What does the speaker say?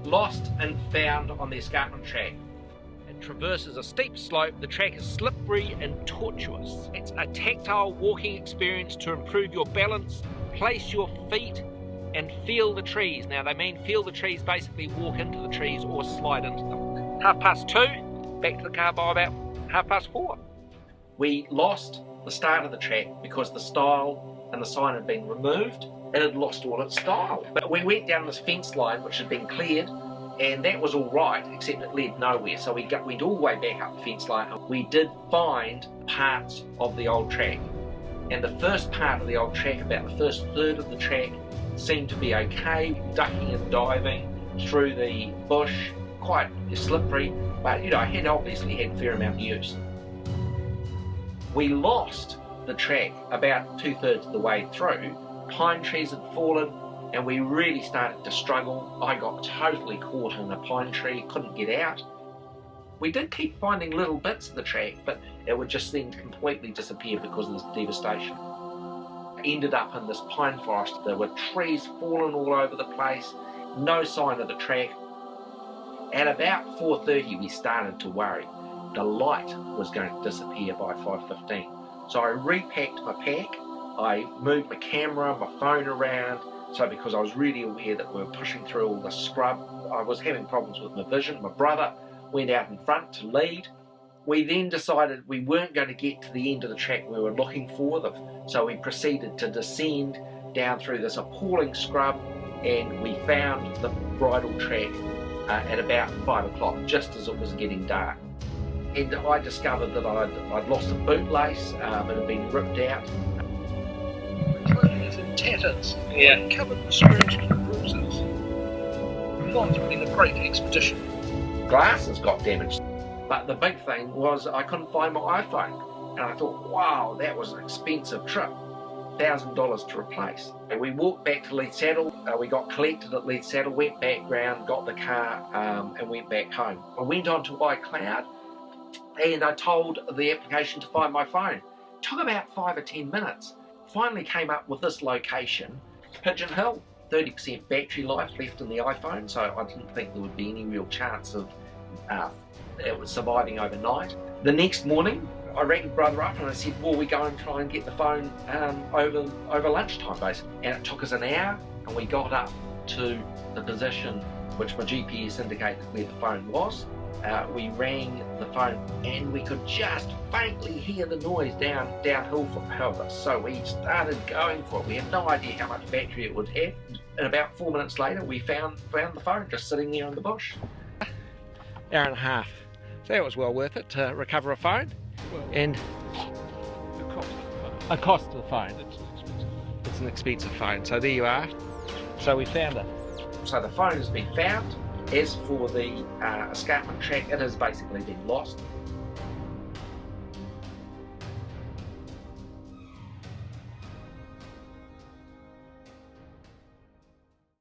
Lost and found on the Escarpment track. It traverses a steep slope. The track is slippery and tortuous. It's a tactile walking experience to improve your balance. Place your feet and feel the trees. Now they mean feel the trees, basically walk into the trees or slide into them. 2:30, back to the car by about 4:30. We lost the start of the track because the stile and the sign had been removed. It had lost all its style. But we went down this fence line which had been cleared, and that was all right, except it led nowhere. So we went all the way back up the fence line. We did find parts of the old track. And the first part of the old track, about the first third of the track, seemed to be okay, ducking and diving through the bush, quite slippery, but I had obviously had a fair amount of use. We lost the track about 2/3 of the way through. Pine trees had fallen and we really started to struggle. I got totally caught in a pine tree, couldn't get out. We did keep finding little bits of the track, but it would just then completely disappear because of this devastation. Ended up in this pine forest. There were trees falling all over the place, no sign of the track. At about 4:30 we started to worry. The light was going to disappear by 5:15. So I repacked my pack, I moved my camera, my phone around, because I was really aware that we were pushing through all the scrub. I was having problems with my vision. My brother went out in front to lead. We then decided we weren't going to get to the end of the track we were looking for, so we proceeded to descend down through this appalling scrub, and we found the bridle track at about 5 o'clock, just as it was getting dark. And I discovered that I'd lost a bootlace, it had been ripped out. The clothing is in tatters, covered with scratches and bruises. Not been a great expedition. Glasses got damaged. But the big thing was I couldn't find my iPhone. And I thought, wow, that was an expensive trip. $1,000 to replace. And we walked back to Lead Saddle. We got collected at Lead Saddle, went back round, got the car, and went back home. I went on to iCloud and I told the application to find my phone. It took about 5 or 10 minutes. Finally came up with this location, Pigeon Hill. 30% battery life left in the iPhone, so I didn't think there would be any real chance of it was surviving overnight. The next morning, I rang brother up and I said, well, we go and try and get the phone over lunchtime, basically. And it took us an hour, and we got up to the position which my GPS indicated where the phone was. We rang the phone, and we could just faintly hear the noise downhill from us. So we started going for it. We had no idea how much battery it would have. And about 4 minutes later, we found the phone just sitting there in the bush. Hour and a half. So that was well worth it to recover a phone. And the cost of the phone. It's an expensive phone. So there you are. So we found it. So the phone has been found. As for the Escarpment track, it has basically been lost.